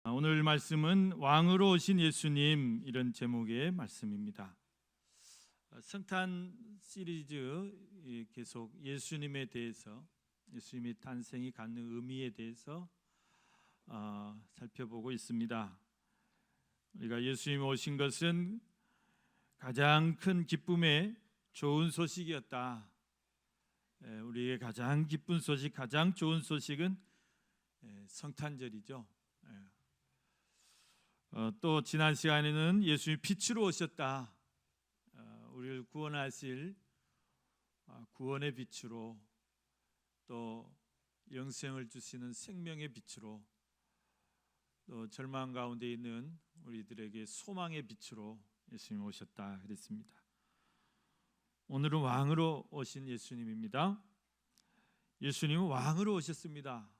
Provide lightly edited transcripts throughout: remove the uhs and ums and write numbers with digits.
오늘 말씀은 왕으로 오신 예수님, 이런 제목의 말씀입니다. 성탄 시리즈 계속 예수님에 대해서, 예수님의 탄생이 갖는 의미에 대해서 살펴보고 있습니다. 우리가 예수님 오신 것은 가장 큰 기쁨의 좋은 소식이었다. 우리의 가장 기쁜 소식, 가장 좋은 소식은 성탄절이죠. 또 지난 시간에는 예수님이 빛으로 오셨다. 우리를 구원하실 구원의 빛으로, 또 영생을 주시는 생명의 빛으로, 또 절망 가운데 있는 우리들에게 소망의 빛으로 예수님이 오셨다 그랬습니다. 오늘은 왕으로 오신 예수님입니다. 예수님은 왕으로 오셨습니다.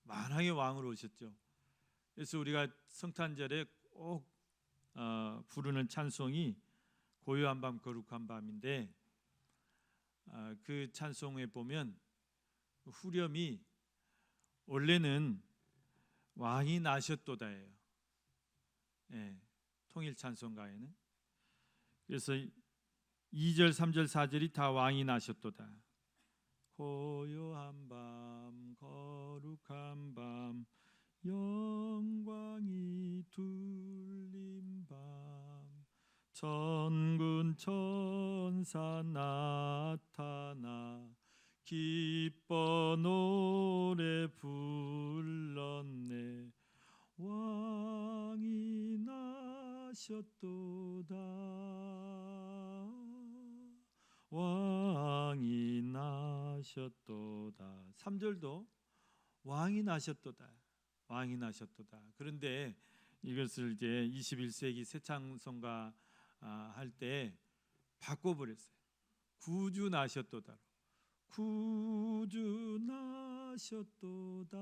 만왕의 왕으로 오셨죠. 그래서 우리가 성탄절에 꼭 부르는 찬송이 고요한 밤 거룩한 밤인데, 그 찬송에 보면 후렴이 원래는 왕이 나셨도다예요. 통일 찬송가에는. 그래서 2절, 3절, 4절이 다 왕이 나셨도다. 고요한 밤 거룩한 밤 영광이 둘린 밤 천군 천사 나타나 기뻐 노래 불렀네. 왕이 나셨도다. 왕이 나셨도다. 3절도 왕이 나셨도다. 왕이 나셨도다. 그런데 이것을 이제 21세기 새 찬송가 할 때 바꿔버렸어요. 구주 나셨도다. 구주 나셨도다.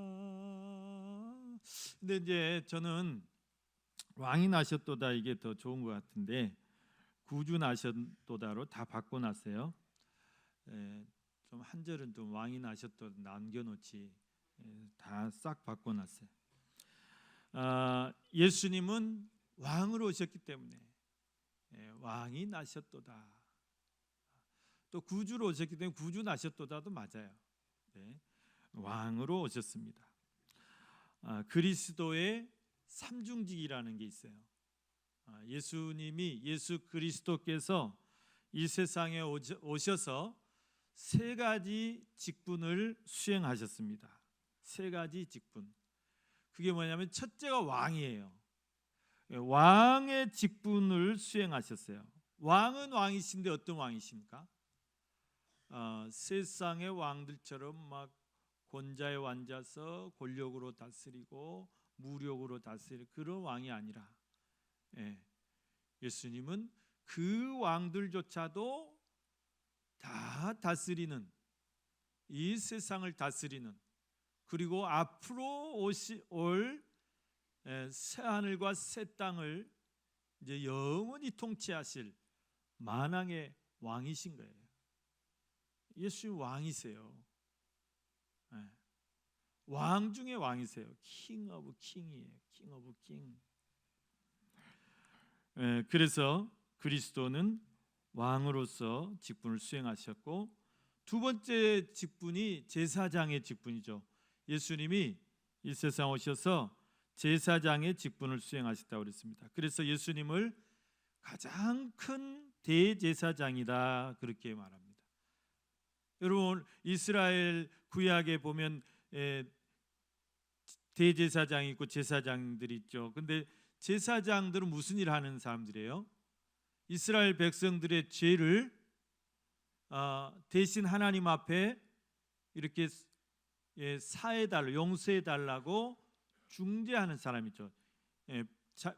근데 이제 저는 왕이 나셨도다 이게 더 좋은 것 같은데, 구주 나셨도다로 다 바꿔놨어요. 좀 한 절은 좀 왕이 나셨도다 남겨놓지, 다 싹 바꿔놨어요. 예수님은 왕으로 오셨기 때문에 왕이 나셨도다. 또 구주로 오셨기 때문에 구주 나셨도다도 맞아요. 왕으로 오셨습니다. 그리스도의 삼중직이라는 게 있어요. 예수 그리스도께서 이 세상에 오셔서 세 가지 직분을 수행하셨습니다. 세 가지 직분. 그게 뭐냐면 첫째가 왕이에요. 왕의 직분을 수행하셨어요. 왕은 왕이신데 어떤 왕이십니까? 세상의 왕들처럼 막 권자에 앉아서 권력으로 다스리고 무력으로 다스리는 그런 왕이 아니라, 예수님은 그 왕들조차도 다 다스리는, 이 세상을 다스리는, 그리고 앞으로 올 새 하늘과 새 땅을 이제 영원히 통치하실 만왕의 왕이신 거예요. 예수님 왕이세요. 왕 중에 왕이세요. 킹 오브 킹이에요. 킹 오브 킹. 그래서 그리스도는 왕으로서 직분을 수행하셨고, 두 번째 직분이 제사장의 직분이죠. 예수님이 이 세상 오셔서 제사장의 직분을 수행하셨다고 그랬습니다. 그래서 예수님을 가장 큰 대제사장이다 그렇게 말합니다. 여러분, 이스라엘 구약에 보면 대제사장이 있고 제사장들이 있죠. 근데 제사장들은 무슨 일을 하는 사람들이에요? 이스라엘 백성들의 죄를 대신 하나님 앞에 이렇게 사해달라고, 용서해달라고 중재하는 사람이죠.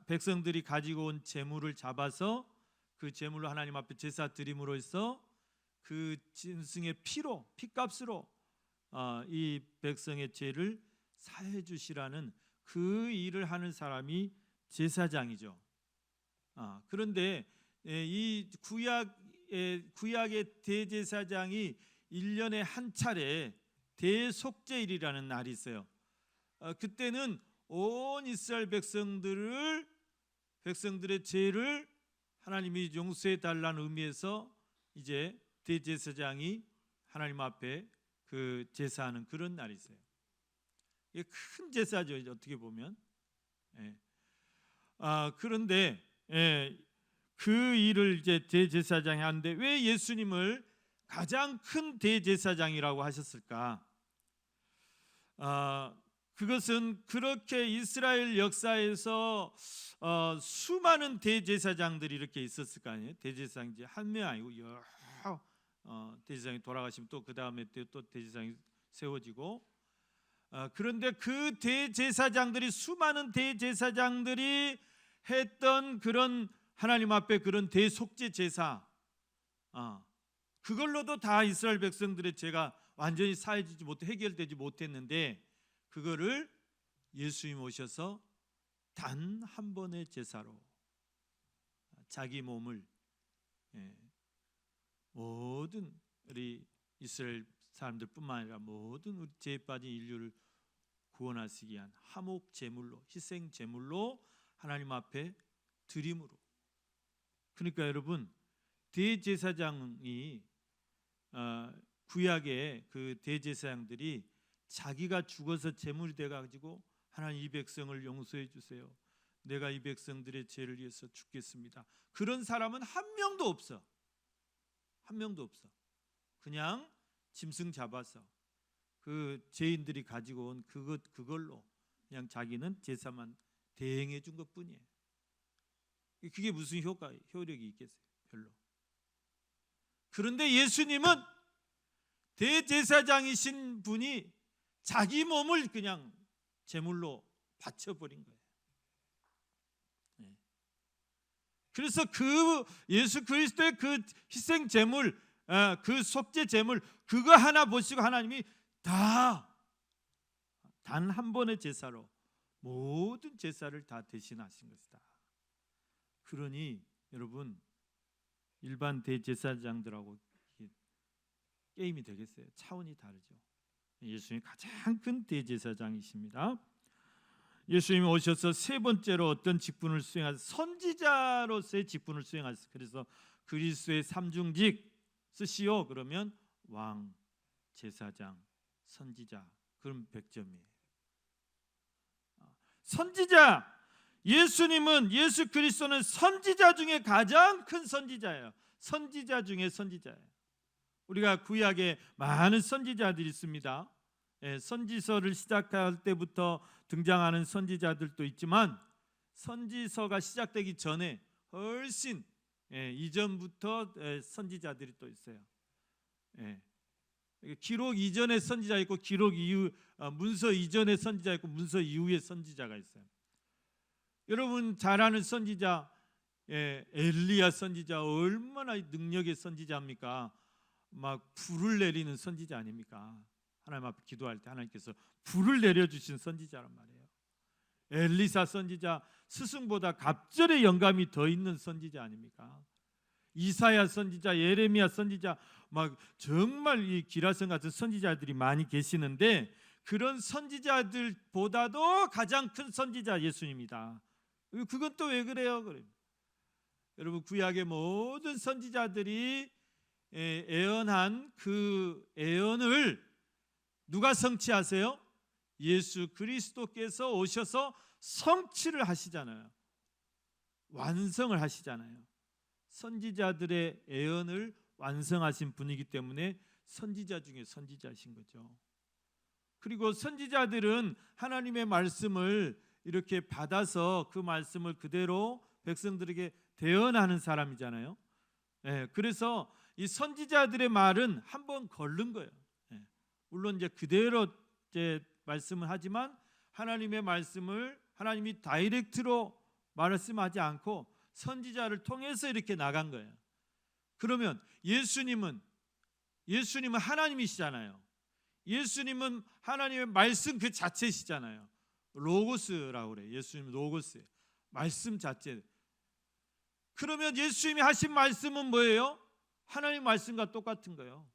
백성들이 가지고 온 재물을 잡아서 그 재물로 하나님 앞에 제사 드림으로써 그 짐승의 피값으로 이 백성의 죄를 사해 주시라는 그 일을 하는 사람이 제사장이죠. 그런데 이 구약의 대제사장이 1년에 한 차례 대속죄일이라는 날이 있어요. 그때는 온 이스라엘 백성들의 죄를 하나님이 용서해 달라는 의미에서 이제 대제사장이 하나님 앞에 그 제사하는 그런 날이 있어요. 이게 큰 제사죠, 어떻게 보면. 그런데 그 일을 이제 대제사장이 하는데 왜 예수님을 가장 큰 대제사장이라고 하셨을까? 그것은 그렇게 이스라엘 역사에서 수많은 대제사장들이 이렇게 있었을 거 아니에요. 대제사장이 한 명 아니고 여러 대제사장이 돌아가시면 또 그 다음에 또 대제사장이 세워지고, 그런데 그 대제사장들이, 수많은 대제사장들이 했던 그런 하나님 앞에 그런 대속죄 제사, 그걸로도 다 이스라엘 백성들의 죄가 완전히 사해지지 못해 해결되지 못했는데, 그거를 예수님 오셔서 단 한 번의 제사로 자기 몸을 모든 우리 이스라엘 사람들뿐만 아니라 모든 우리 죄에 빠진 인류를 구원하시기 위한 화목 제물로, 희생 제물로 하나님 앞에 드림으로. 그러니까 여러분, 대제사장이 구약의 그 대제사장들이 자기가 죽어서 제물이 돼 가지고 하나님 이 백성을 용서해 주세요, 내가 이 백성들의 죄를 위해서 죽겠습니다, 그런 사람은 한 명도 없어. 한 명도 없어. 그냥 짐승 잡아서 그 죄인들이 가지고 온 그걸로 그냥 자기는 제사만 대행해 준 것뿐이에요. 그게 무슨 효력이 있겠어요? 별로. 그런데 예수님은 대제사장이신 분이 자기 몸을 그냥 제물로 바쳐버린 거예요. 그래서 그 예수 그리스도의 그 희생 제물, 그 속죄 제물, 그거 하나 보시고 하나님이 다 단 한 번의 제사로 모든 제사를 다 대신하신 것이다. 그러니 여러분, 일반 대제사장들하고 게임이 되겠어요? 차원이 다르죠. 예수님이 가장 큰 대제사장이십니다. 예수님이 오셔서 세 번째로 어떤 직분을 수행하셨어요? 선지자로서의 직분을 수행하셨어요. 그래서 그리스도의 삼중직 쓰시오 그러면 왕, 제사장, 선지자, 그럼 100점이에요. 선지자, 예수 그리스도는 선지자 중에 가장 큰 선지자예요. 선지자 중에 선지자예요. 우리가 구약에 많은 선지자들이 있습니다. 선지서를 시작할 때부터 등장하는 선지자들도 있지만, 선지서가 시작되기 전에 훨씬 이전부터 선지자들이 또 있어요. 기록 이전의 선지자 있고, 기록 이후, 문서 이전의 선지자 있고, 문서 이후의 선지자가 있어요. 여러분 잘 아는 선지자, 엘리야 선지자, 얼마나 능력의 선지자입니까? 막 불을 내리는 선지자 아닙니까? 하나님 앞에 기도할 때 하나님께서 불을 내려주신 선지자란 말이에요. 엘리사 선지자, 스승보다 갑절의 영감이 더 있는 선지자 아닙니까? 이사야 선지자, 예레미야 선지자, 막 정말 이 기라성 같은 선지자들이 많이 계시는데, 그런 선지자들보다도 가장 큰 선지자 예수님이다. 그건 또 왜 그래요? 여러분, 구약의 모든 선지자들이 예언한 그 예언을 누가 성취하세요? 예수 그리스도께서 오셔서 성취를 하시잖아요. 완성을 하시잖아요. 선지자들의 예언을 완성하신 분이기 때문에 선지자 중에 선지자이신 거죠. 그리고 선지자들은 하나님의 말씀을 이렇게 받아서 그 말씀을 그대로 백성들에게 대언하는 사람이잖아요. 그래서 이 선지자들의 말은 한번 걸른 거예요. 물론 이제 그대로 이제 말씀을 하지만, 하나님의 말씀을 하나님이 다이렉트로 말씀하지 않고 선지자를 통해서 이렇게 나간 거예요. 그러면 예수님은 하나님이시잖아요. 예수님은 하나님의 말씀 그 자체시잖아요. 로고스라고 그래요. 예수님 로고스, 말씀 자체. 그러면 예수님이 하신 말씀은 뭐예요? 하나님 말씀과 똑같은 거예요.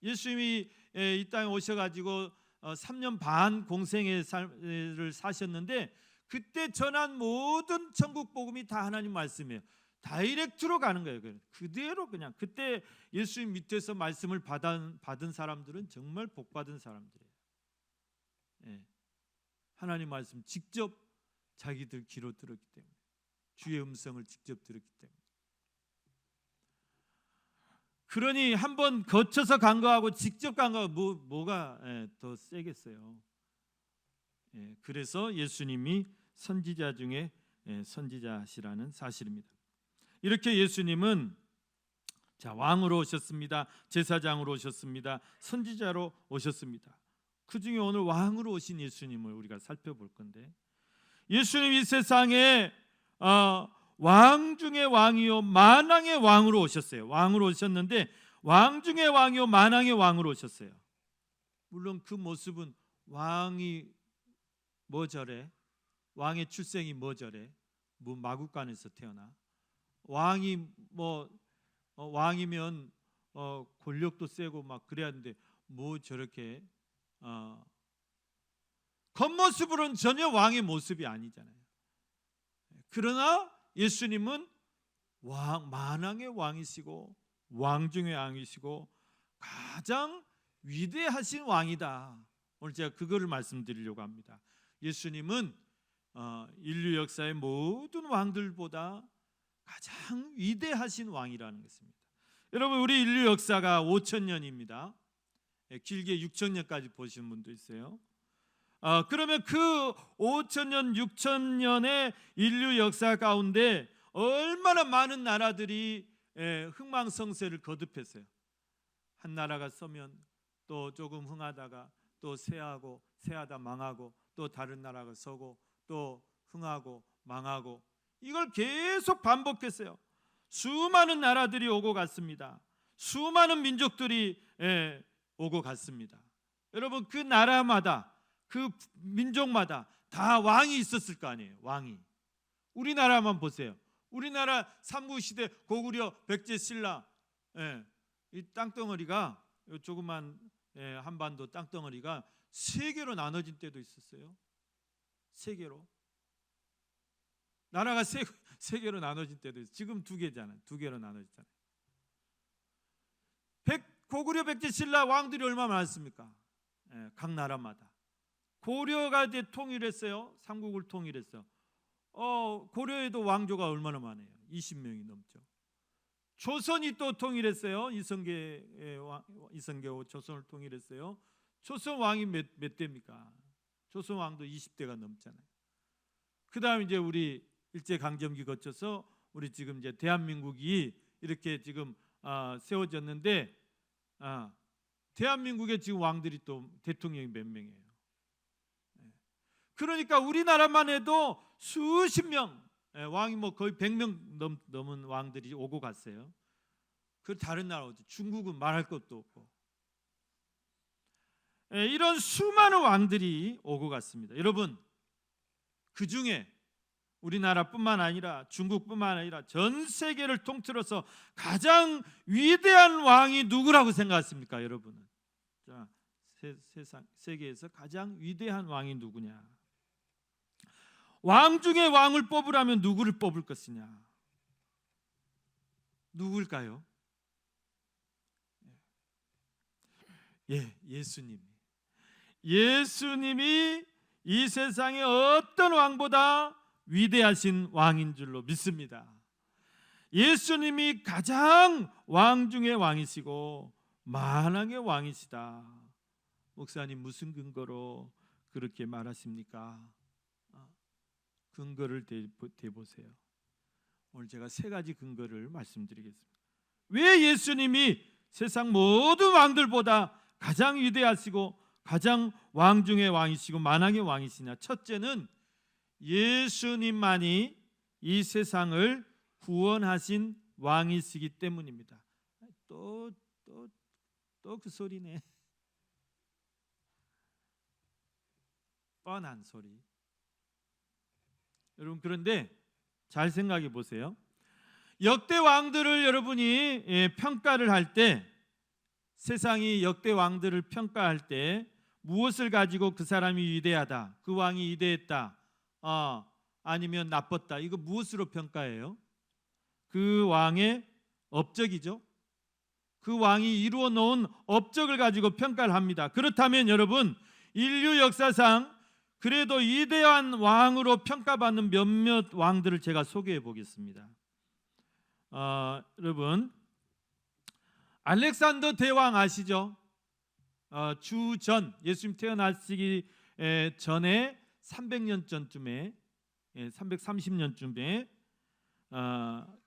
예수님이 이 땅에 오셔가지고 3년 반 공생의 삶을 사셨는데 그때 전한 모든 천국 복음이 다 하나님 말씀이에요. 다이렉트로 가는 거예요. 그대로 그냥 그때 예수님 밑에서 말씀을 받은 사람들은 정말 복 받은 사람들이에요. 예. 하나님 말씀 직접 자기들 귀로 들었기 때문에, 주의 음성을 직접 들었기 때문에. 그러니 한번 거쳐서 간 거하고 직접 간 거하고 뭐가 더 세겠어요. 그래서 예수님이 선지자 중에 선지자시라는 사실입니다. 이렇게 예수님은 왕으로 오셨습니다. 제사장으로 오셨습니다. 선지자로 오셨습니다. 그 중에 오늘 왕으로 오신 예수님을 우리가 살펴볼 건데, 예수님이 이 세상에 왕 중의 왕이요 만왕의 왕으로 오셨어요. 왕으로 오셨는데 왕 중의 왕이요 만왕의 왕으로 오셨어요. 물론 그 모습은 왕이 뭐 저래? 왕의 출생이 뭐 저래? 뭐 마구간에서 태어나? 왕이 왕이면 권력도 세고 막 그래야 하는데 뭐 저렇게 겉모습으로는 전혀 왕의 모습이 아니잖아요. 그러나 예수님은 만왕의 왕이시고 왕 중의 왕이시고 가장 위대하신 왕이다. 오늘 제가 그거를 말씀드리려고 합니다. 예수님은 인류 역사의 모든 왕들보다 가장 위대하신 왕이라는 것입니다. 여러분, 우리 인류 역사가 5,000년입니다. 길게 6,000년까지 보시는 분도 있어요. 그러면 그 5,000년, 6,000년의 인류 역사 가운데 얼마나 많은 나라들이 흥망성쇠를 거듭했어요. 한 나라가 서면 또 조금 흥하다가 또 쇠하다 망하고 또 다른 나라가 서고 또 흥하고 망하고, 이걸 계속 반복했어요. 수많은 나라들이 오고 갔습니다. 수많은 민족들이 오고 갔습니다. 여러분, 그 나라마다 그 민족마다 다 왕이 있었을 거 아니에요. 왕이. 우리나라만 보세요. 우리나라 삼국시대 고구려 백제 신라, 이 땅덩어리가, 조그만 한반도 땅덩어리가 세 개로 나눠진 때도 있었어요. 세 개로. 나라가 세 개로 나눠진 때도 있어요. 지금 두 개잖아요. 두 개로 나눠졌잖아요. 고구려 백제 신라 왕들이 얼마나 많았습니까? 각 나라마다. 고려가 이제 통일했어요. 삼국을 통일했어요. 고려에도 왕조가 얼마나 많아요? 20명이 넘죠. 조선이 또 통일했어요. 이성계호 조선을 통일했어요. 조선 왕이 몇 대입니까? 조선 왕도 20대가 넘잖아요. 그다음 이제 우리 일제 강점기 거쳐서 우리 지금 이제 대한민국이 이렇게 지금 세워졌는데, 대한민국에 지금 왕들이 또 대통령이 몇 명이에요? 그러니까 우리나라만 해도 수십 명, 왕이 뭐 거의 100명 넘은 왕들이 오고 갔어요. 그 다른 나라 어디? 중국은 말할 것도 없고. 이런 수많은 왕들이 오고 갔습니다. 여러분, 그 중에 우리나라뿐만 아니라 중국뿐만 아니라 전 세계를 통틀어서 가장 위대한 왕이 누구라고 생각하십니까, 여러분은? 자, 세계에서 가장 위대한 왕이 누구냐? 왕 중에 왕을 뽑으라면 누구를 뽑을 것이냐? 누굴까요? 예수님이 이 세상의 어떤 왕보다 위대하신 왕인 줄로 믿습니다. 예수님이 가장 왕 중의 왕이시고 만왕의 왕이시다. 목사님, 무슨 근거로 그렇게 말하십니까? 근거를 대보세요. 오늘 제가 세 가지 근거를 말씀드리겠습니다. 왜 예수님이 세상 모든 왕들보다 가장 위대하시고 가장 왕 중의 왕이시고 만왕의 왕이시냐? 첫째는 예수님만이 이 세상을 구원하신 왕이시기 때문입니다. 또 그 소리네. 뻔한 소리. 여러분, 그런데 잘 생각해 보세요. 역대 왕들을 여러분이 평가를 할 때, 세상이 역대 왕들을 평가할 때 무엇을 가지고 그 사람이 위대하다, 그 왕이 위대했다, 아니면 나빴다, 이거 무엇으로 평가해요? 그 왕의 업적이죠. 그 왕이 이루어 놓은 업적을 가지고 평가를 합니다. 그렇다면 여러분, 인류 역사상 그래도 위대한 왕으로 평가받는 몇몇 왕들을 제가 소개해 보겠습니다. 여러분, 알렉산더 대왕 아시죠? 주전, 예수님 태어나시기 전에 300년 전쯤에, 330년쯤에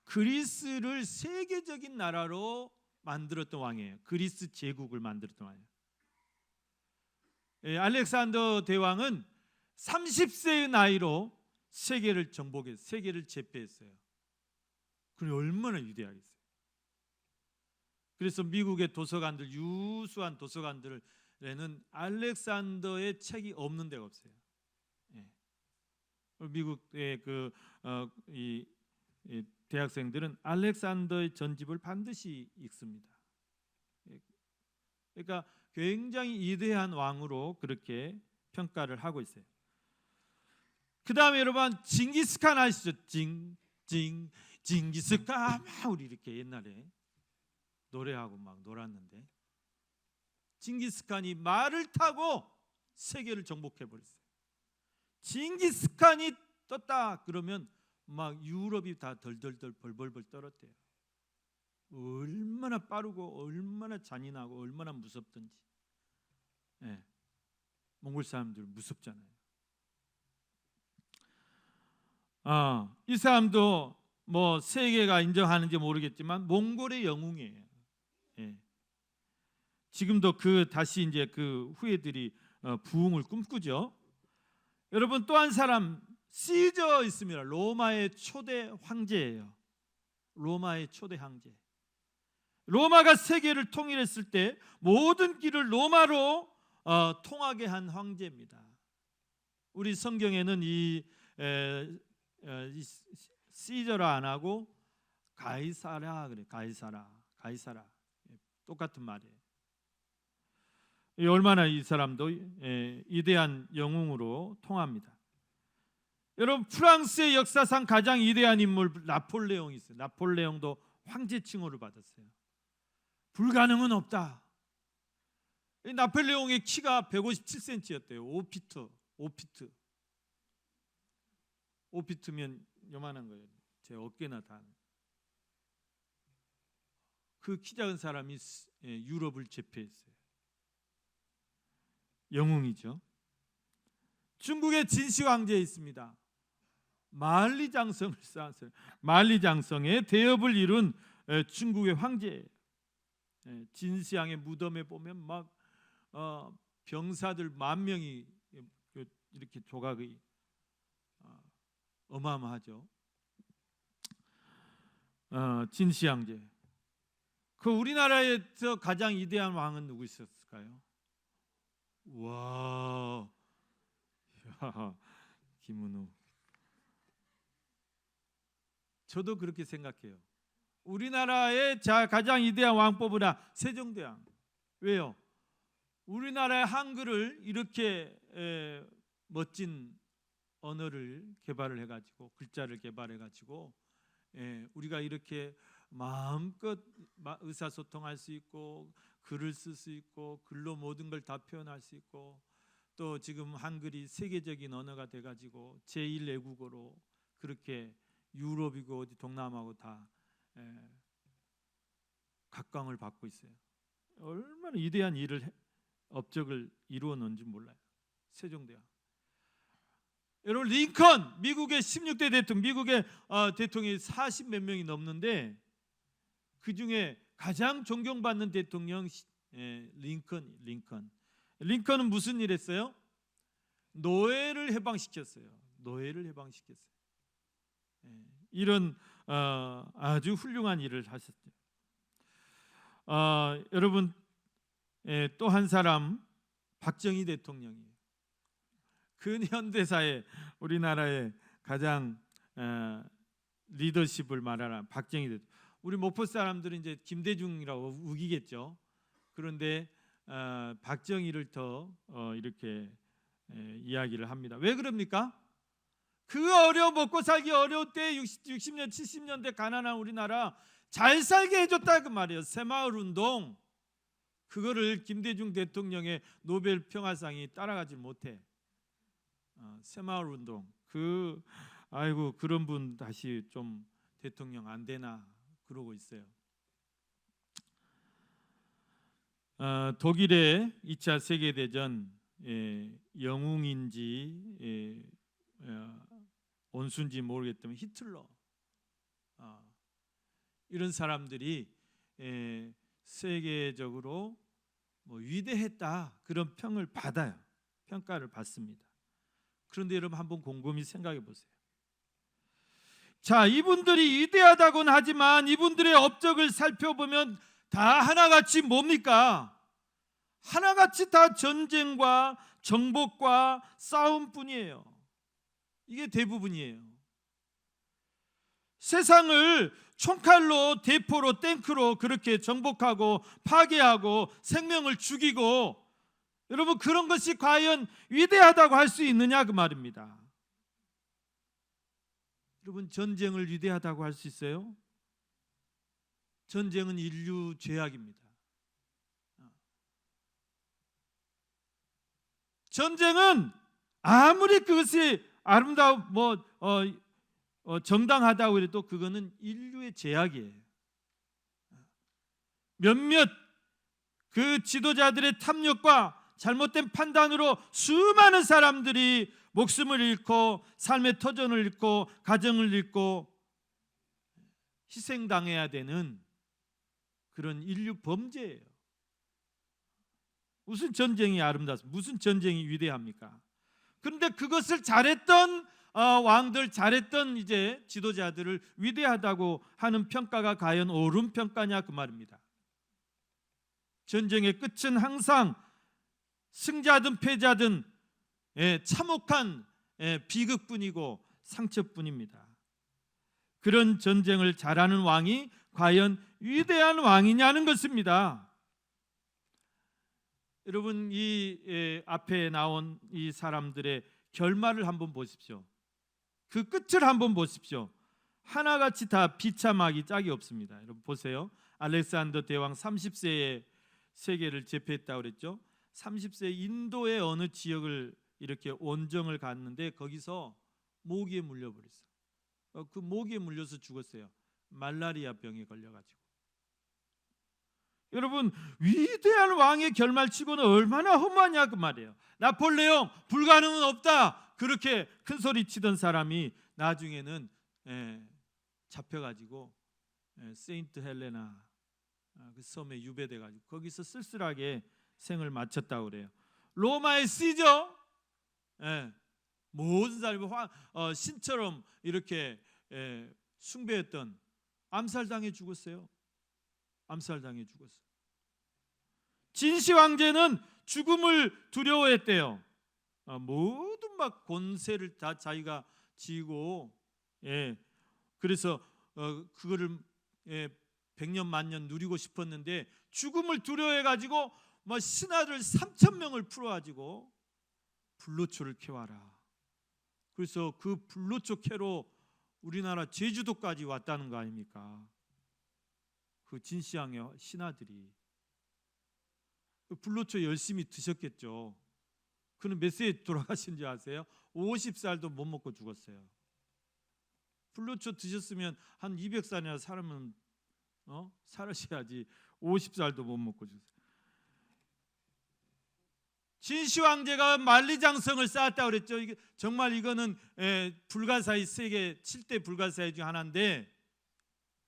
그리스를 세계적인 나라로 만들었던 왕이에요. 그리스 제국을 만들었던 왕이에요. 알렉산더 대왕은 30세의 나이로 세계를 정복했어요. 세계를 제패했어요. 그게 얼마나 위대하겠어요. 그래서 미국의 도서관들, 유수한 도서관들에는 알렉산더의 책이 없는 데가 없어요. 미국의 이 대학생들은 알렉산더의 전집을 반드시 읽습니다. 그러니까 굉장히 위대한 왕으로 그렇게 평가를 하고 있어요. 그 다음에 여러분, 징기스칸 아시죠? 징기스칸, 우리 이렇게 옛날에 노래하고 막 놀았는데, 징기스칸이 말을 타고 세계를 정복해 버렸어요. 징기스칸이 떴다 그러면 막 유럽이 다 덜덜덜 벌벌벌 떨었대요. 얼마나 빠르고 얼마나 잔인하고 얼마나 무섭던지. 몽골 사람들 무섭잖아요. 이 사람도 뭐 세계가 인정하는지 모르겠지만 몽골의 영웅이에요. 지금도 다시 이제 그 후예들이 부흥을 꿈꾸죠. 여러분, 또 한 사람 시저 있습니다. 로마의 초대 황제예요. 로마의 초대 황제. 로마가 세계를 통일했을 때 모든 길을 로마로 통하게 한 황제입니다. 우리 성경에는 이 시저라 안 하고 가이사라 그래. 가이사라 똑같은 말이에요. 얼마나 이 사람도 위대한 영웅으로 통합니다. 여러분, 프랑스의 역사상 가장 위대한 인물 나폴레옹이 있어요. 나폴레옹도 황제 칭호를 받았어요. 불가능은 없다. 나폴레옹의 키가 157cm였대요. 5피트면 요만한 거예요. 제 어깨나 다. 그 키 작은 사람이 유럽을 제패했어요. 영웅이죠. 중국의 진시 황제에 있습니다. 만리장성을 쌓았어요. 만리장성의 대업을 이룬 중국의 황제예요. 진시황의 무덤에 보면 막 병사들 10,000명이 이렇게 조각이 어마어마하죠. 진시 황제. 그 우리나라에서 가장 위대한 왕은 누구 있었을까요? 와, 김은우. 저도 그렇게 생각해요. 우리나라의 가장 위대한 왕 뽑으라 세종대왕. 왜요? 우리나라의 한글을 이렇게 멋진 언어를 개발을 해가지고, 글자를 개발해가지고 우리가 이렇게 마음껏 의사소통할 수 있고, 글을 쓸 수 있고, 글로 모든 걸 다 표현할 수 있고, 또 지금 한글이 세계적인 언어가 돼가지고 제1외국어로 그렇게 유럽이고 어디 동남아고 다 각광을 받고 있어요. 얼마나 위대한 업적을 이루어 놓은지 몰라요. 세종대왕. 여러분, 링컨, 미국의 16대 대통령, 미국의 대통령이 40몇 명이 넘는데 그 중에 가장 존경받는 대통령 링컨은 무슨 일 했어요? 노예를 해방시켰어요. 이런 아주 훌륭한 일을 하셨죠. 여러분, 또 한 사람 박정희 대통령이에요. 근현대사에 우리나라의 가장 리더십을 말하는 박정희 대통령. 우리 목포 사람들은 이제 김대중이라고 우기겠죠. 그런데 박정희를 더 이렇게 이야기를 합니다. 왜 그럽니까? 그 먹고 살기 어려울 때 60년 70년대 가난한 우리나라 잘 살게 해줬다 그 말이에요. 새마을운동, 그거를 김대중 대통령의 노벨 평화상이 따라가지 못해. 새마을운동, 아이고 그런 분 다시 좀 대통령 안 되나 그러고 있어요. 독일의 2차 세계대전 영웅인지 원수인지 모르겠지만 히틀러, 이런 사람들이 세계적으로 위대했다 그런 평가를 받습니다. 그런데 여러분 한번 곰곰이 생각해 보세요. 자, 이분들이 위대하다고는 하지만 이분들의 업적을 살펴보면 다 하나같이 뭡니까? 하나같이 다 전쟁과 정복과 싸움뿐이에요. 이게 대부분이에요. 세상을 총칼로, 대포로, 탱크로 그렇게 정복하고 파괴하고 생명을 죽이고, 여러분 그런 것이 과연 위대하다고 할 수 있느냐 그 말입니다. 여러분 전쟁을 위대하다고 할 수 있어요? 전쟁은 인류 죄악입니다. 전쟁은 아무리 그것이 아름다워 정당하다고 해도 그거는 인류의 죄악이에요. 몇몇 그 지도자들의 탐욕과 잘못된 판단으로 수많은 사람들이 목숨을 잃고 삶의 터전을 잃고 가정을 잃고 희생당해야 되는 그런 인류 범죄예요. 무슨 전쟁이 아름답습니까? 무슨 전쟁이 위대합니까? 그런데 그것을 잘했던 왕들, 잘했던 이제 지도자들을 위대하다고 하는 평가가 과연 옳은 평가냐 그 말입니다. 전쟁의 끝은 항상 승자든 패자든 참혹한 비극뿐이고 상처뿐입니다. 그런 전쟁을 잘하는 왕이 과연 위대한 왕이냐는 것입니다. 여러분 이 앞에 나온 이 사람들의 결말을 한번 보십시오. 그 끝을 한번 보십시오. 하나같이 다 비참하기 짝이 없습니다. 여러분 보세요. 알렉산더 대왕 30세에 세계를 제패했다고 그랬죠. 30세 인도의 어느 지역을 이렇게 원정을 갔는데 거기서 모기에 물려버렸어요. 그 모기에 물려서 죽었어요. 말라리아 병에 걸려가지고. 여러분 위대한 왕의 결말치고는 얼마나 허무하냐 그 말이에요. 나폴레옹 불가능은 없다 그렇게 큰 소리 치던 사람이 나중에는 잡혀가지고 세인트 헬레나 그 섬에 유배돼가지고 거기서 쓸쓸하게 생을 마쳤다고 그래요. 로마의 시저, 모든 사람이 신처럼 이렇게 숭배했던 암살당해 죽었어요. 암살당해 죽었어요. 진시 황제는 죽음을 두려워했대요. 모든 막 권세를 다 자기가 쥐고, 그래서 그거를 100년 만년 누리고 싶었는데 죽음을 두려워해가지고 뭐 신하들 3,000명을 풀어가지고 불로초를 캐와라. 그래서 그 불로초 캐로 우리나라 제주도까지 왔다는 거 아닙니까? 그 진시황의 신하들이 불로초 열심히 드셨겠죠. 그는 몇 세에 돌아가신 줄 아세요? 50살도 못 먹고 죽었어요. 불로초 드셨으면 한 200살이나 살면 살으셔야지 50살도 못 먹고 죽었어요. 진시 황제가 만리장성을 쌓았다고 그랬죠. 정말 이거는 불가사의 세계 7대 불가사의 중 하나인데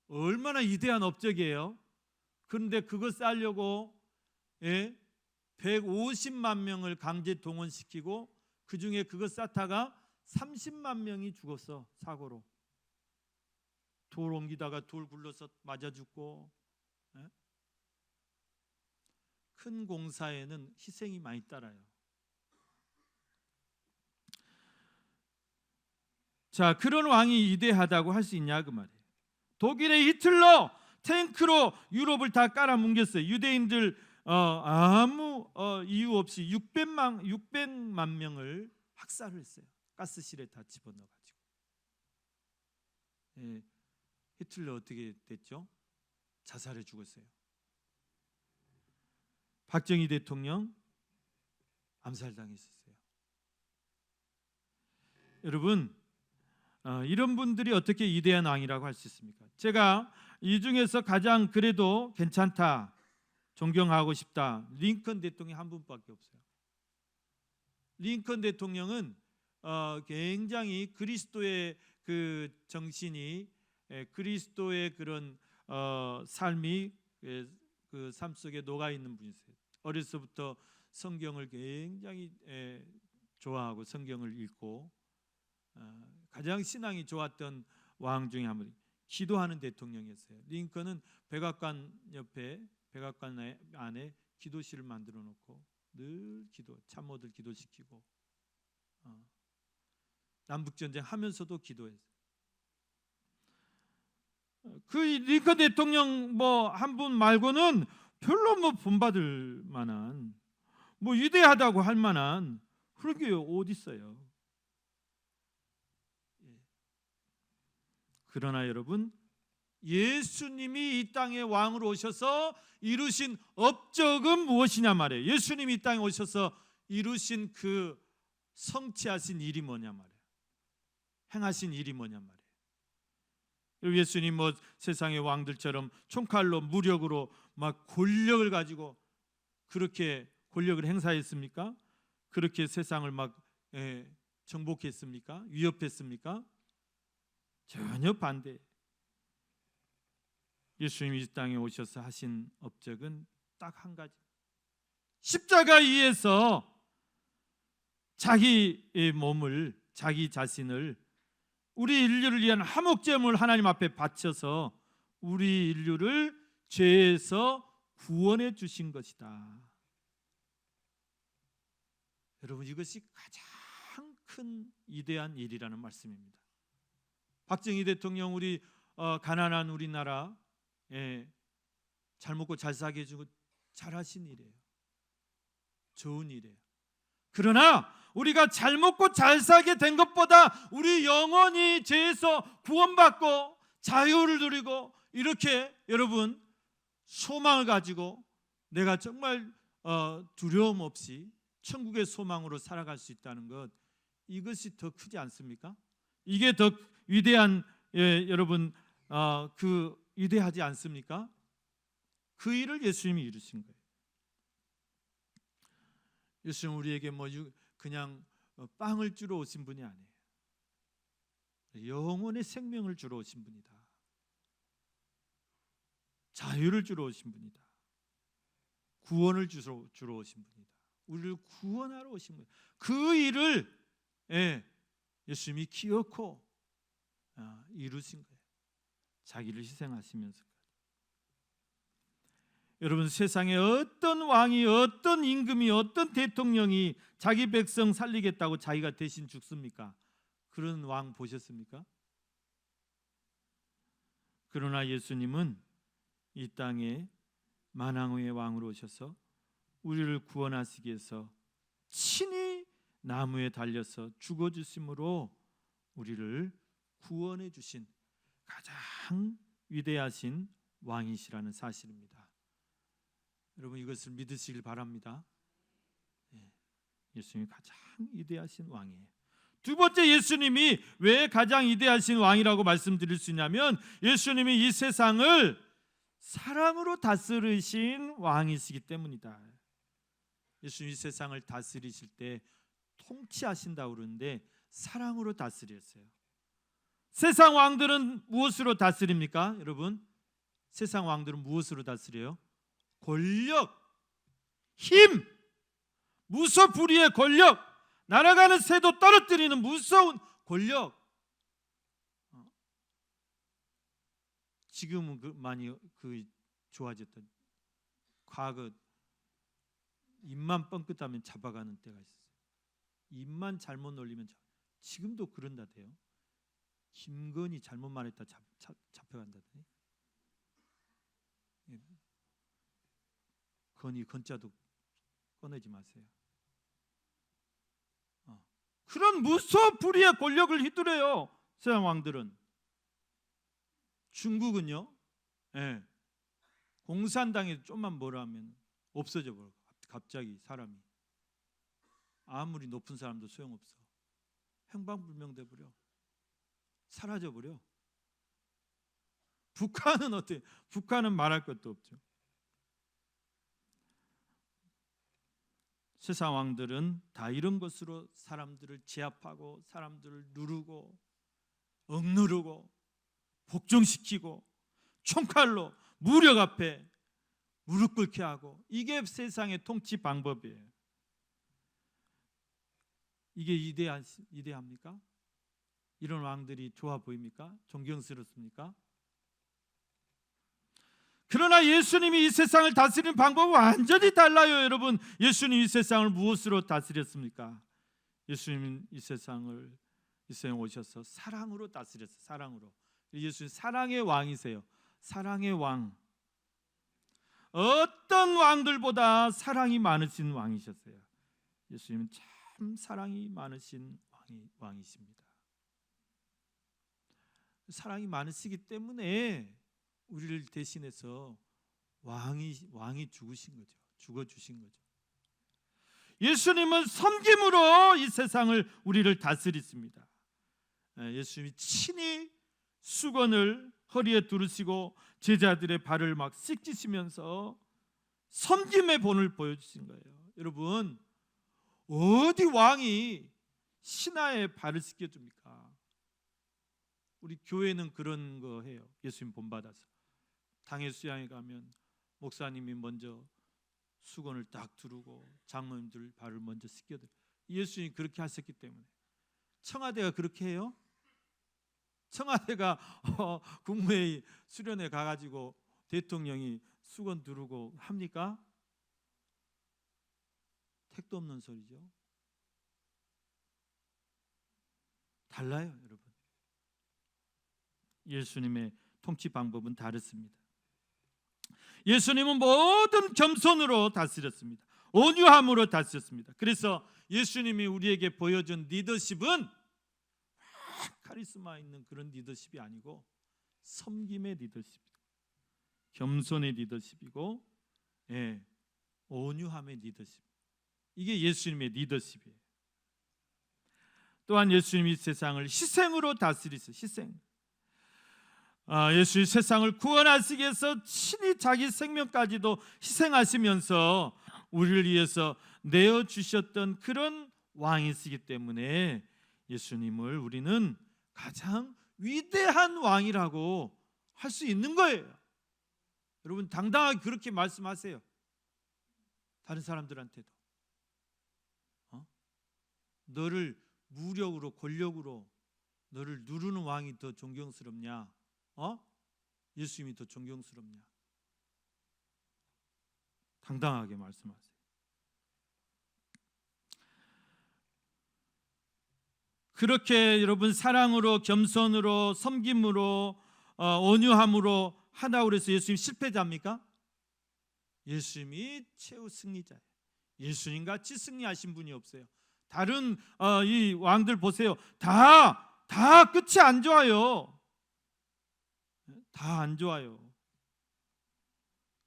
얼마나 위대한 업적이에요. 그런데 그거 쌓으려고 150만 명을 강제 동원시키고 그중에 그거 쌓다가 30만 명이 죽었어. 사고로. 돌 옮기다가 돌 굴러서 맞아 죽고. 큰 공사에는 희생이 많이 따라요. 자, 그런 왕이 위대하다고 할 수 있냐 그 말이에요. 독일의 히틀러 탱크로 유럽을 다 깔아뭉겼어요. 유대인들 아무 이유 없이 600만 명을 학살을 했어요. 가스실에 다 집어넣어가지고. 예, 히틀러 어떻게 됐죠? 자살해 죽었어요. 박정희 대통령 암살당했었어요. 여러분, 이런 분들이 어떻게 위대한 왕이라고 할 수 있습니까? 제가 이 중에서 가장 그래도 괜찮다, 존경하고 싶다, 링컨 대통령 한 분밖에 없어요. 링컨 대통령은 굉장히 그리스도의 그 정신이, 그리스도의 그런 삶이 그 삶 속에 녹아 있는 분이세요. 어려서부터 성경을 굉장히 좋아하고 성경을 읽고 가장 신앙이 좋았던 왕 중에 한 분이 기도하는 대통령이었어요. 링컨은 백악관 안에 기도실을 만들어 놓고 늘 참모들 기도시키고 남북전쟁 하면서도 기도했어요. 그 링컨 대통령 뭐 한 분 말고는 별로 뭐 본받을 만한, 뭐 위대하다고 할 만한 그런 게 어디 있어요? 그러나 여러분, 예수님이 이 땅에 왕으로 오셔서 이루신 업적은 무엇이냐 말이에요. 예수님이 이 땅에 오셔서 이루신 그 성취하신 일이 뭐냐 말이에요. 행하신 일이 뭐냐 말이에요. 예수님 뭐 세상의 왕들처럼 총칼로 무력으로 막 권력을 가지고 그렇게 권력을 행사했습니까? 그렇게 세상을 막 정복했습니까? 위협했습니까? 전혀 반대. 예수님이 이 땅에 오셔서 하신 업적은 딱 한 가지. 십자가 위에서 자기의 몸을, 자기 자신을 우리 인류를 위한 화목제물 하나님 앞에 바쳐서 우리 인류를 죄에서 구원해 주신 것이다. 여러분, 이것이 가장 큰 위대한 일이라는 말씀입니다. 박정희 대통령 우리 가난한 우리나라 잘 먹고 잘 사게 해주고 잘하신 일이에요. 좋은 일이에요. 그러나 우리가 잘 먹고 잘 사게 된 것보다 우리 영혼이 죄에서 구원받고 자유를 누리고 이렇게 여러분 소망을 가지고 내가 정말 두려움 없이 천국의 소망으로 살아갈 수 있다는 것, 이것이 더 크지 않습니까? 이게 더 위대한 여러분 그 위대하지 않습니까? 그 일을 예수님이 이루신 거예요. 예수님 우리에게 뭐 그냥 빵을 주러 오신 분이 아니에요. 영혼의 생명을 주러 오신 분이다. 자유를 주러 오신 분이다. 구원을 주러 오신 분이다. 우리를 구원하러 오신 분이다. 그 일을 예수님이 기어코 이루신 거예요. 자기를 희생하시면서. 여러분, 세상에 어떤 왕이, 어떤 임금이, 어떤 대통령이 자기 백성 살리겠다고 자기가 대신 죽습니까? 그런 왕 보셨습니까? 그러나 예수님은 이 땅에 만왕의 왕으로 오셔서 우리를 구원하시기 위해서 친히 나무에 달려서 죽어주심으로 우리를 구원해 주신 가장 위대하신 왕이시라는 사실입니다. 여러분, 이것을 믿으시길 바랍니다. 예수님이 가장 위대하신 왕이에요. 두 번째, 예수님이 왜 가장 위대하신 왕이라고 말씀드릴 수 있냐면 예수님이 이 세상을 사랑으로 다스리신 왕이시기 때문이다. 예수님이 세상을 다스리실 때 통치하신다고 그러는데 사랑으로 다스렸어요. 세상 왕들은 무엇으로 다스립니까? 여러분, 세상 왕들은 무엇으로 다스려요? 권력, 힘, 무소불위의 권력, 날아가는 새도 떨어뜨리는 무서운 권력. 지금은 많이 좋아졌다. 과거 입만 뻥끗하면 잡아가는 때가 있었어요. 입만 잘못 놀리면 지금도 그런다대요. 김건희 잘못 말했다 잡혀간다더니. 건자도 꺼내지 마세요. 그런 무소불위의 권력을 휘두르요 서양 왕들은. 중국은요, 공산당에 좀만 뭐라 하면 없어져 버려. 갑자기 사람이 아무리 높은 사람도 소용없어. 행방불명돼 버려. 사라져 버려. 북한은 어때? 북한은 말할 것도 없죠. 세상 왕들은 다 이런 것으로 사람들을 제압하고 사람들을 누르고 억누르고 복종시키고 총칼로 무력 앞에 무릎 꿇게 하고, 이게 세상의 통치 방법이에요. 이게 이대합니까? 이런 왕들이 좋아 보입니까? 존경스럽습니까? 그러나 예수님이 이 세상을 다스리는 방법은 완전히 달라요. 여러분, 예수님이 이 세상을 무엇으로 다스렸습니까? 예수님은 이 세상에 오셔서 사랑으로 다스렸어요. 사랑으로. 예수님 사랑의 왕이세요. 사랑의 왕. 어떤 왕들보다 사랑이 많으신 왕이셨어요. 예수님은 참 사랑이 많으신 왕이십니다. 사랑이 많으시기 때문에 우리를 대신해서 왕이 죽으신 거죠. 죽어 주신 거죠. 예수님은 섬김으로 이 세상을 우리를 다스리십니다. 예수님이 친히 수건을 허리에 두르시고 제자들의 발을 막 씻기시면서 섬김의 본을 보여주신 거예요. 여러분, 어디 왕이 신하의 발을 씻겨줍니까? 우리 교회는 그런 거 해요. 예수님 본받아서 당일 수양에 가면 목사님이 먼저 수건을 딱 두르고 장로님들 발을 먼저 씻겨드려요. 예수님이 그렇게 하셨기 때문에. 청와대가 그렇게 해요? 청와대가 국무회의 수련회 가가지고 대통령이 수건 두르고 합니까? 택도 없는 소리죠. 달라요, 여러분. 예수님의 통치 방법은 다르습니다. 예수님은 모든 겸손으로 다스렸습니다. 온유함으로 다스렸습니다. 그래서 예수님이 우리에게 보여준 리더십은 카리스마 있는 그런 리더십이 아니고 섬김의 리더십이고 겸손의 리더십이고 온유함의 리더십. 이게 예수님의 리더십이에요. 또한 예수님이 세상을 희생으로 다스리세요. 희생. 예수님이 세상을 구원하시기 위해서 친히 자기 생명까지도 희생하시면서 우리를 위해서 내어주셨던 그런 왕이시기 때문에 예수님을 우리는 가장 위대한 왕이라고 할 수 있는 거예요. 여러분, 당당하게 그렇게 말씀하세요. 다른 사람들한테도. 너를 무력으로 권력으로 너를 누르는 왕이 더 존경스럽냐? 예수님이 더 존경스럽냐? 당당하게 말씀하세요. 그렇게 여러분 사랑으로 겸손으로 섬김으로 온유함으로 하다고 해서 예수님 실패자입니까? 예수님이 최후 승리자예요. 예수님 같이 승리하신 분이 없어요. 다른 이 왕들 보세요. 다 끝이 안 좋아요. 다 안 좋아요.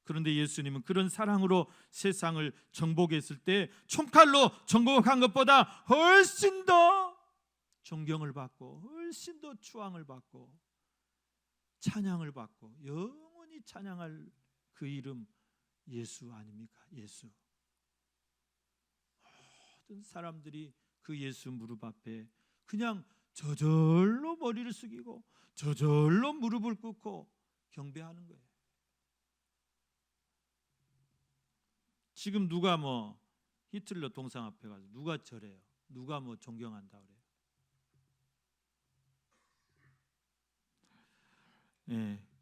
그런데 예수님은 그런 사랑으로 세상을 정복했을 때 총칼로 정복한 것보다 훨씬 더 존경을 받고 훨씬 더 추앙을 받고 찬양을 받고 영원히 찬양할 그 이름 예수 아닙니까? 예수. 모든 사람들이 그 예수 무릎 앞에 그냥 저절로 머리를 숙이고 저절로 무릎을 꿇고 경배하는 거예요. 지금 누가 히틀러 동상 앞에 가서 누가 절해요? 누가 존경한다 그래요?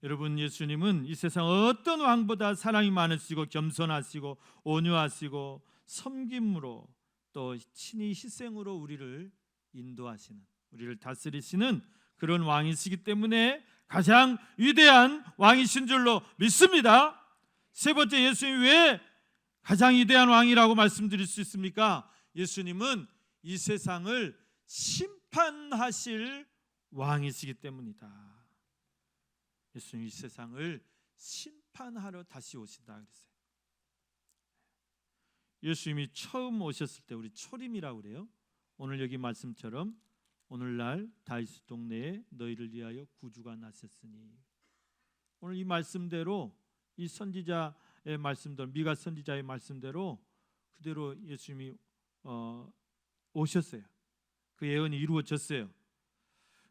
여러분, 예수님은 이 세상 어떤 왕보다 사랑이 많으시고 겸손하시고 온유하시고 섬김으로 또 친히 희생으로 우리를 인도하시는, 우리를 다스리시는 그런 왕이시기 때문에 가장 위대한 왕이신 줄로 믿습니다. 세 번째, 예수님이 왜 가장 위대한 왕이라고 말씀드릴 수 있습니까? 예수님은 이 세상을 심판하실 왕이시기 때문이다. 예수님이 이 세상을 심판하러 다시 오신다 그랬어요. 예수님이 처음 오셨을 때 우리 초림이라고 그래요. 오늘 여기 말씀처럼 오늘날 다윗 동네에 너희를 위하여 구주가 나셨으니, 오늘 이 말씀대로, 이 선지자의 말씀대로, 미가 선지자의 말씀대로 그대로 예수님이 오셨어요. 그 예언이 이루어졌어요.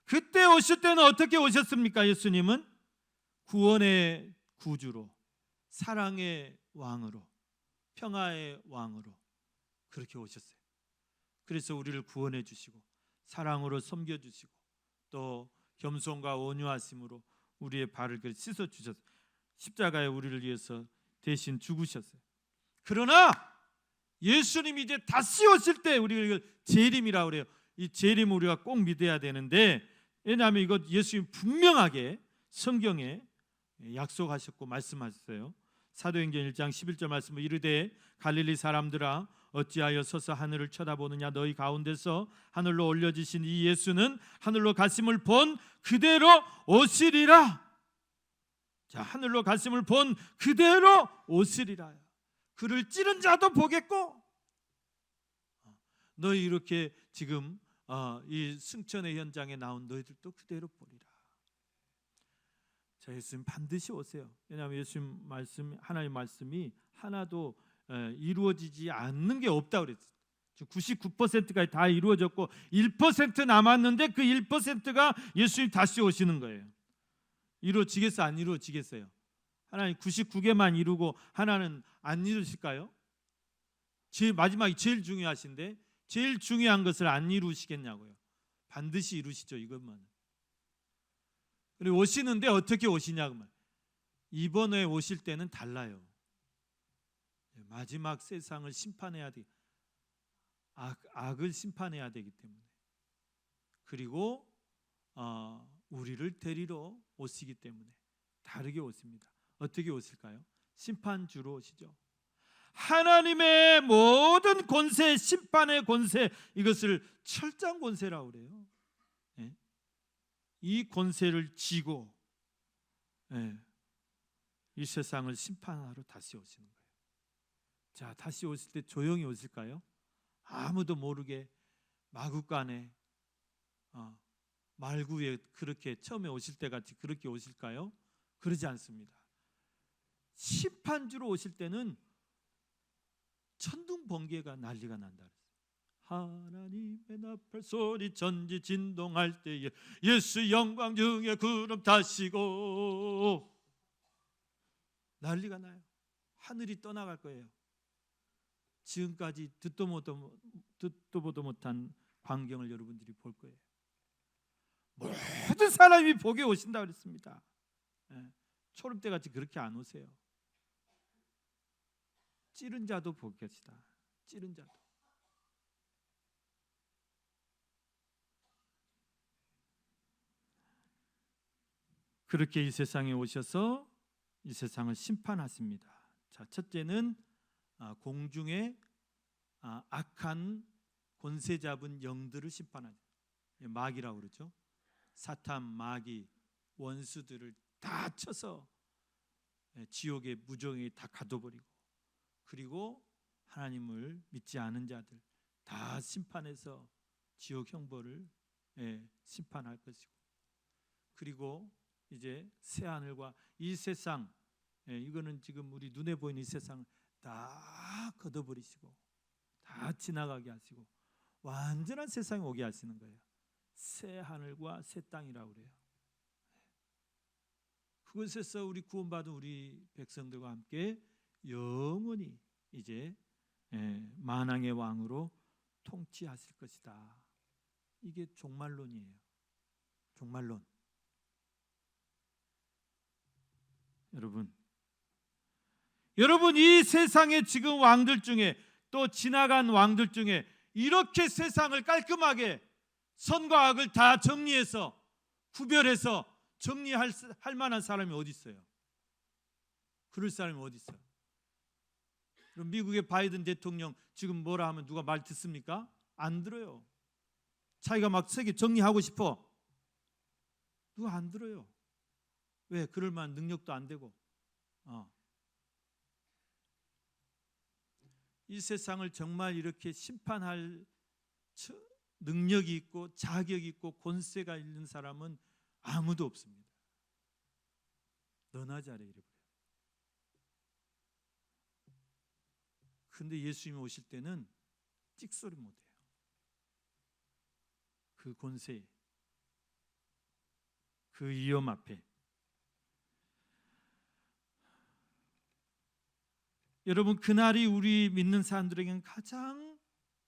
그때 오실 때는 어떻게 오셨습니까? 예수님은 구원의 구주로, 사랑의 왕으로, 평화의 왕으로 그렇게 오셨어요. 그래서 우리를 구원해 주시고 사랑으로 섬겨 주시고 또 겸손과 온유하심으로 우리의 발을 씻어 주셨어요. 십자가에 우리를 위해서 대신 죽으셨어요. 그러나 예수님이 이제 다시 오실 때 우리가 재림이라고 그래요. 이 재림 우리가 꼭 믿어야 되는데, 왜냐하면 이거 예수님 분명하게 성경에 약속하셨고 말씀하셨어요. 사도행전 1장 11절 말씀을 이르되 갈릴리 사람들아 어찌하여 서서 하늘을 쳐다보느냐, 너희 가운데서 하늘로 올려지신 이 예수는 하늘로 가심을 본 그대로 오시리라. 자, 하늘로 가심을 본 그대로 오시리라. 그를 찌른 자도 보겠고, 너희 이렇게 지금 이 승천의 현장에 나온 너희들도 그대로 보리라. 자, 예수님 반드시 오세요. 왜냐하면 예수님 말씀, 하나님의 말씀이 하나도 이루어지지 않는 게 없다고 그랬어요. 99%까지 다 이루어졌고 1% 남았는데 그 1%가 예수님 다시 오시는 거예요. 이루어지겠어요? 안 이루어지겠어요? 하나님 99개만 이루고 하나는 안 이루실까요? 제일 마지막이 제일 중요하신데 제일 중요한 것을 안 이루시겠냐고요. 반드시 이루시죠, 이것만. 그리고 오시는데 어떻게 오시냐고. 이번에 오실 때는 달라요. 마지막 세상을 심판해야 돼. 악을 심판해야 되기 때문에. 그리고 우리를 데리러 오시기 때문에 다르게 오십니다. 어떻게 오실까요? 심판주로 오시죠. 하나님의 모든 권세, 심판의 권세, 이것을 철장 권세라고 그래요. 이 권세를 쥐고 이 세상을 심판하러 다시 오시는 거예요. 자, 다시 오실 때 조용히 오실까요? 아무도 모르게 마구간에 말구에 그렇게 처음에 오실 때 같이 그렇게 오실까요? 그러지 않습니다. 심판주로 오실 때는 천둥 번개가 난리가 난다. 하나님의 나팔 소리 전지 진동할 때에 예수 영광 중에 구름 타시고 난리가 나요. 하늘이 떠나갈 거예요. 지금까지 듣도 보도 못한 광경을 여러분들이 볼 거예요. 모든 사람이 보게 오신다 그랬습니다. 초름때같이 그렇게 안 오세요. 찌른 자도 보겠다. 찌른 자도. 그렇게 이 세상에 오셔서 이 세상을 심판하십니다. 자, 첫째는 공중의 악한 권세 잡은 영들을 심판하죠. 마귀라고 그러죠. 사탄, 마귀, 원수들을 다 쳐서 지옥의 무정에 다 가둬버리고, 그리고 하나님을 믿지 않은 자들 다 심판해서 지옥 형벌을 심판할 것이고, 그리고 이제 새 하늘과 이 세상, 이거는 지금 우리 눈에 보이는 이 세상 다 걷어버리시고 다 지나가게 하시고 완전한 세상에 오게 하시는 거예요. 새 하늘과 새 땅이라고 그래요. 그곳에서 우리 구원받은 우리 백성들과 함께 영원히 이제 만왕의 왕으로 통치하실 것이다. 이게 종말론이에요. 종말론. 여러분 이 세상에 지금 왕들 중에 또 지나간 왕들 중에 이렇게 세상을 깔끔하게 선과 악을 다 정리해서 구별해서 정리할 만한 사람이 어디 있어요? 그럴 사람이 어디 있어요? 그럼 미국의 바이든 대통령 지금 뭐라 하면 누가 말 듣습니까? 안 들어요. 자기가 막 세계 정리하고 싶어. 누가 안 들어요. 왜? 그럴 만한 능력도 안 되고. 이 세상을 정말 이렇게 심판할 능력이 있고 자격이 있고 권세가 있는 사람은 아무도 없습니다. 너나 잘해 이래버려요. 근데 예수님이 오실 때는 찍소리 못해요. 그 권세, 그 위험 앞에. 여러분, 그날이 우리 믿는 사람들에게는 가장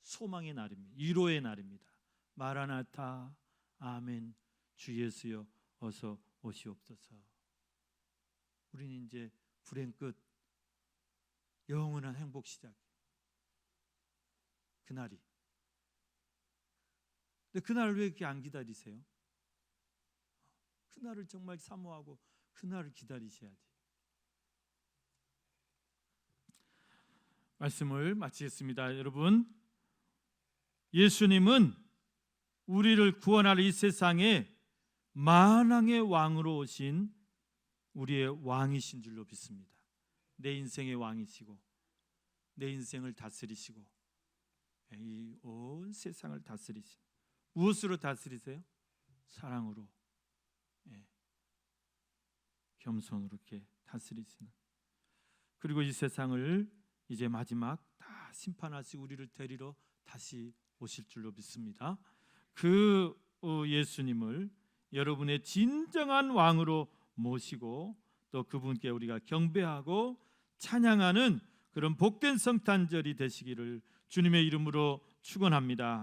소망의 날입니다. 위로의 날입니다. 마라나타, 아멘, 주 예수여 어서 오시옵소서. 우리는 이제 불행 끝, 영원한 행복 시작. 그날이. 근데 그날을 왜 이렇게 안 기다리세요? 그날을 정말 사모하고 그날을 기다리셔야지. 말씀을 마치겠습니다. 여러분, 예수님은 우리를 구원할 이 세상에 만왕의 왕으로 오신 우리의 왕이신 줄로 믿습니다. 내 인생의 왕이시고 내 인생을 다스리시고 이 온 세상을 다스리신. 무엇으로 다스리세요? 사랑으로, 겸손으로 이렇게 다스리시는. 그리고 이 세상을 이제 마지막 다 심판하시고 우리를 데리러 다시 오실 줄로 믿습니다. 그 예수님을 여러분의 진정한 왕으로 모시고 또 그분께 우리가 경배하고 찬양하는 그런 복된 성탄절이 되시기를 주님의 이름으로 축원합니다.